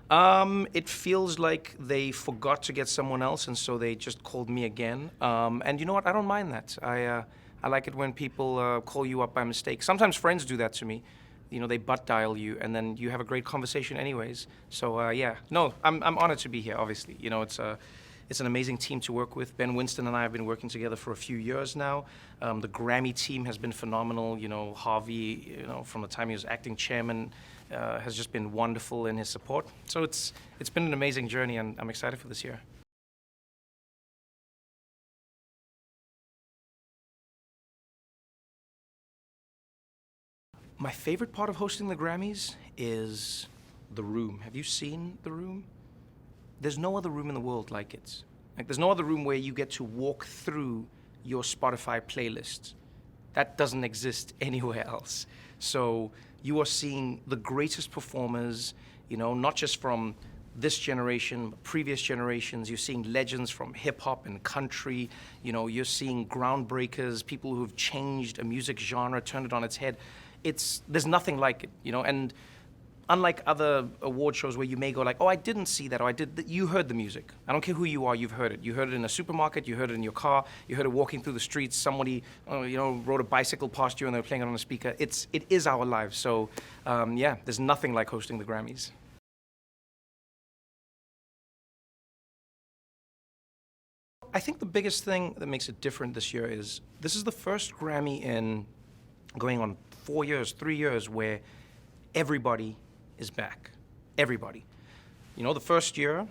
It feels like they forgot to get someone else, and so they just called me again. And you know what? I don't mind that. I like it when people call you up by mistake. Sometimes friends do that to me. You know, they butt dial you, and then you have a great conversation, anyways. So yeah, no, I'm honored to be here. Obviously, you know, it's an amazing team to work with. Ben Winston and I have been working together for a few years now. The Grammy team has been phenomenal. You know, Harvey, you know, from the time he was acting chairman, has just been wonderful in his support. So it's been an amazing journey, and I'm excited for this year. My favorite part of hosting the Grammys is the room. Have you seen the room? There's no other room in the world like it. Like, there's no other room where you get to walk through your Spotify playlist. That doesn't exist anywhere else. So you are seeing the greatest performers, you know, not just from this generation, but previous generations. You're seeing legends from hip hop and country. You know, you're seeing groundbreakers, people who've changed a music genre, turned it on its head. There's nothing like it, you know. And unlike other award shows where you may go like, oh, I didn't see that, or I did, you heard the music. I don't care who you are, you've heard it. You heard it in a supermarket, you heard it in your car, you heard it walking through the streets, somebody, you know, rode a bicycle past you and they were playing it on a speaker. It is our lives. So yeah, there's nothing like hosting the Grammys. I think the biggest thing that makes it different this year is this is the first Grammy in going on 4 years, 3 years, where everybody is back. Everybody. You know, the first year,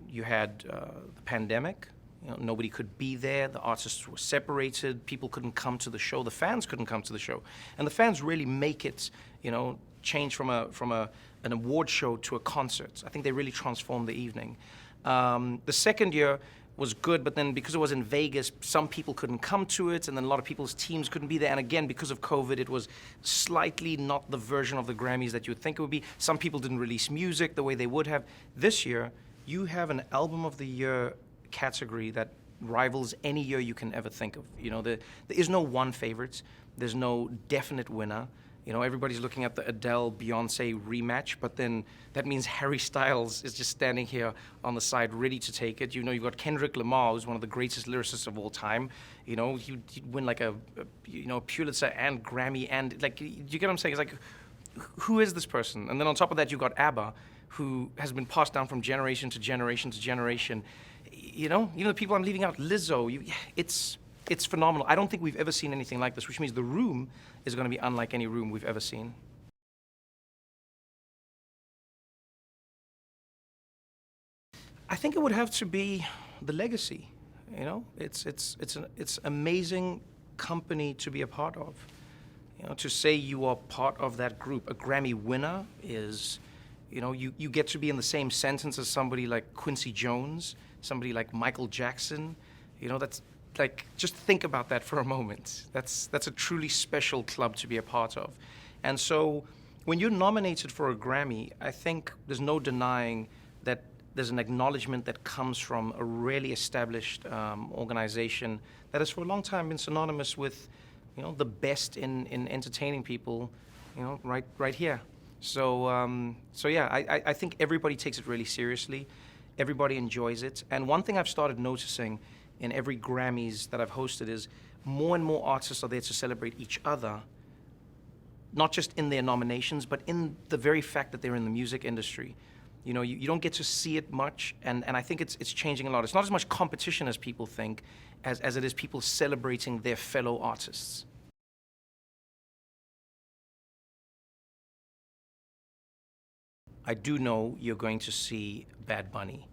you had the pandemic. You know, nobody could be there. The artists were separated. People couldn't come to the show. The fans couldn't come to the show. And the fans really make it, you know, change from an award show to a concert. I think they really transformed the evening. The second year was good, but then because it was in Vegas, some people couldn't come to it, and then a lot of people's teams couldn't be there. And again, because of COVID, it was slightly not the version of the Grammys that you would think it would be. Some people didn't release music the way they would have. This year, you have an Album of the Year category that rivals any year you can ever think of. You know, there is no one favorite. There's no definite winner. You know, everybody's looking at the Adele-Beyonce rematch, but then that means Harry Styles is just standing here on the side ready to take it. You know, you've got Kendrick Lamar, who's one of the greatest lyricists of all time. You know, he'd win like a Pulitzer and Grammy, and like, do you get what I'm saying? It's like, who is this person? And then on top of that, you've got ABBA, who has been passed down from generation to generation to generation. You know, the people I'm leaving out, Lizzo, it's phenomenal. I don't think we've ever seen anything like this, which means the room is going to be unlike any room we've ever seen. I think it would have to be the legacy. You know, it's amazing company to be a part of. You know, to say you are part of that group. A Grammy winner is, you know, you get to be in the same sentence as somebody like Quincy Jones, somebody like Michael Jackson. You know, that's like, just think about that for a moment. That's a truly special club to be a part of. And so when you're nominated for a Grammy, I think there's no denying that there's an acknowledgement that comes from a really established organization that has for a long time been synonymous with, you know, the best in entertaining people, you know, right here. So yeah, I think everybody takes it really seriously. Everybody enjoys it. And one thing I've started noticing in every Grammys that I've hosted is more and more artists are there to celebrate each other, not just in their nominations, but in the very fact that they're in the music industry. You know, you don't get to see it much, and I think it's changing a lot. It's not as much competition as people think, as it is people celebrating their fellow artists. I do know you're going to see Bad Bunny.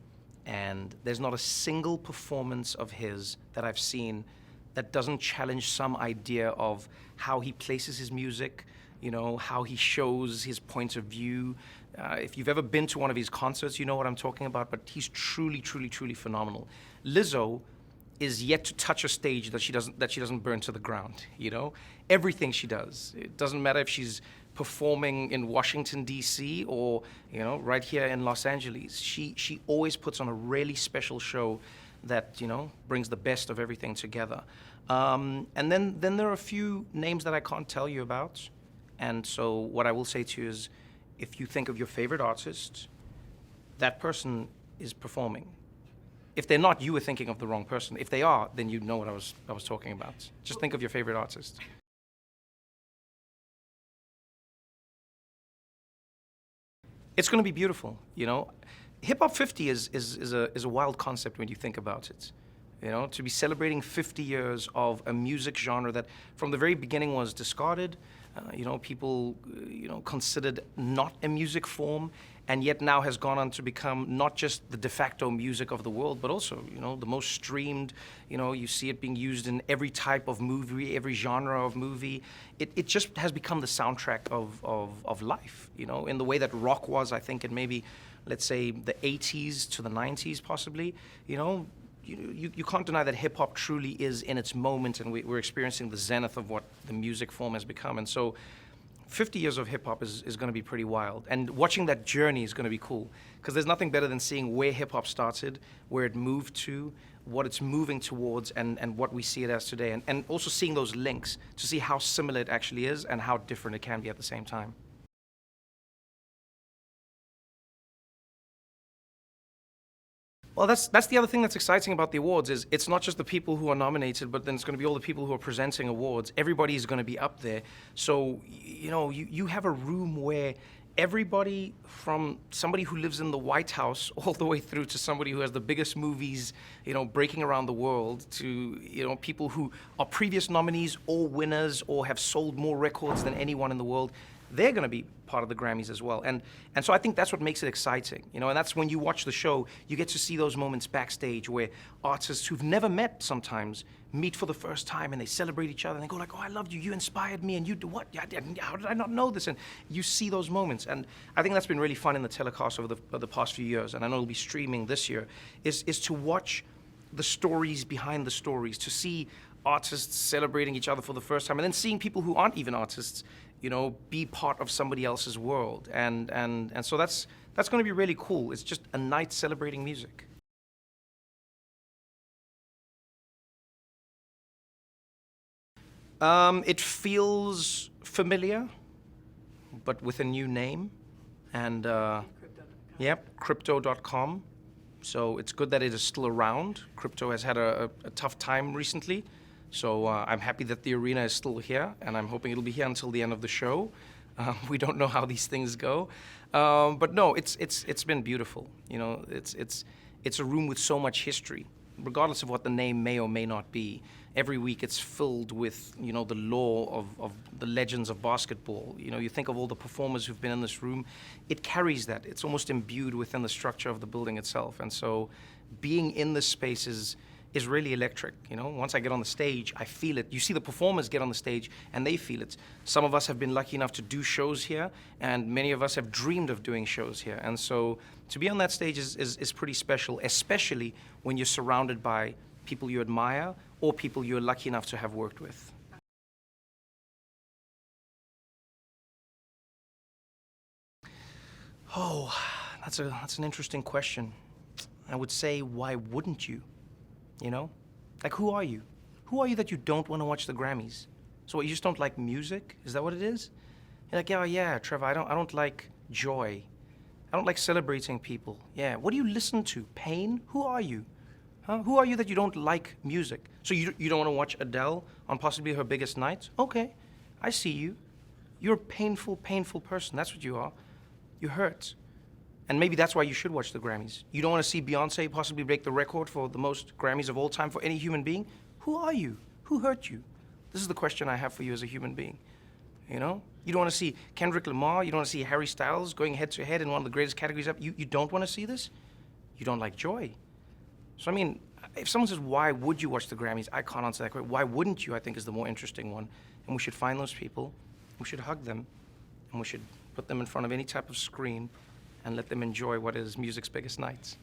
And there's not a single performance of his that I've seen that doesn't challenge some idea of how he places his music, you know, how he shows his point of view. If you've ever been to one of his concerts, you know what I'm talking about, but he's truly, truly, truly phenomenal. Lizzo is yet to touch a stage that she doesn't burn to the ground, you know? Everything she does. It doesn't matter if she's performing in Washington, D.C., or, you know, right here in Los Angeles. She always puts on a really special show that, you know, brings the best of everything together. And then there are a few names that I can't tell you about. And so what I will say to you is, if you think of your favorite artist, that person is performing. If they're not, you were thinking of the wrong person. If they are, then you know what I was talking about. Just think of your favorite artist. It's going to be beautiful, you know. Hip Hop 50 is a wild concept when you think about it. You know, to be celebrating 50 years of a music genre that from the very beginning was discarded, you know, people, you know, considered not a music form, and yet now has gone on to become not just the de facto music of the world, but also, you know, the most streamed. You know, you see it being used in every type of movie, every genre of movie. It just has become the soundtrack of life, you know, in the way that rock was, I think, in maybe, let's say, the 80s to the 90s possibly, you know. You can't deny that hip-hop truly is in its moment, and we're experiencing the zenith of what the music form has become. And so 50 years of hip-hop is going to be pretty wild. And watching that journey is going to be cool, because there's nothing better than seeing where hip-hop started, where it moved to, what it's moving towards, and what we see it as today. And also seeing those links to see how similar it actually is and how different it can be at the same time. Well, that's the other thing that's exciting about the awards is it's not just the people who are nominated, but then it's going to be all the people who are presenting awards. Everybody's going to be up there. So, you know, you have a room where everybody from somebody who lives in the White House all the way through to somebody who has the biggest movies, you know, breaking around the world to, you know, people who are previous nominees or winners or have sold more records than anyone in the world. They're going to be part of the Grammys as well. And so I think that's what makes it exciting, you know, and that's when you watch the show, you get to see those moments backstage where artists who've never met sometimes meet for the first time and they celebrate each other and they go like, oh, I loved you, you inspired me, and you do what? How did I not know this? And you see those moments. And I think that's been really fun in the telecast over the past few years, and I know it'll be streaming this year, is to watch the stories behind the stories, to see artists celebrating each other for the first time, and then seeing people who aren't even artists, you know, be part of somebody else's world. And so that's going to be really cool. It's just a night celebrating music. It feels familiar, but with a new name. And yep, crypto.com. So it's good that it is still around. Crypto has had a tough time recently. So I'm happy that the arena is still here, and I'm hoping it'll be here until the end of the show. We don't know how these things go, but no, it's been beautiful. You know, it's a room with so much history, regardless of what the name may or may not be. Every week it's filled with, you know, the lore of the legends of basketball. You know, you think of all the performers who've been in this room. It carries that. It's almost imbued within the structure of the building itself, and so being in this space is really electric. You know, once I get on the stage, I feel it. You see the performers get on the stage and they feel it. Some of us have been lucky enough to do shows here, and many of us have dreamed of doing shows here. And so to be on that stage is pretty special, especially when you're surrounded by people you admire or people you're lucky enough to have worked with. Oh, that's an interesting question. I would say, why wouldn't you? You know? Like, who are you? Who are you that you don't want to watch the Grammys? So what, you just don't like music? Is that what it is? You're like, oh yeah, Trevor, I don't like joy. I don't like celebrating people. Yeah, what do you listen to? Pain? Who are you? Huh? Who are you that you don't like music? So you don't want to watch Adele on possibly her biggest night? Okay, I see you. You're a painful, painful person. That's what you are. You hurt. And maybe that's why you should watch the Grammys. You don't want to see Beyonce possibly break the record for the most Grammys of all time for any human being? Who are you? Who hurt you? This is the question I have for you as a human being. You know? You don't want to see Kendrick Lamar, you don't want to see Harry Styles going head to head in one of the greatest categories ever. You don't want to see this? You don't like joy. So I mean, if someone says, why would you watch the Grammys? I can't answer that question. Why wouldn't you, I think, is the more interesting one. And we should find those people, we should hug them, and we should put them in front of any type of screen and let them enjoy what is music's biggest nights.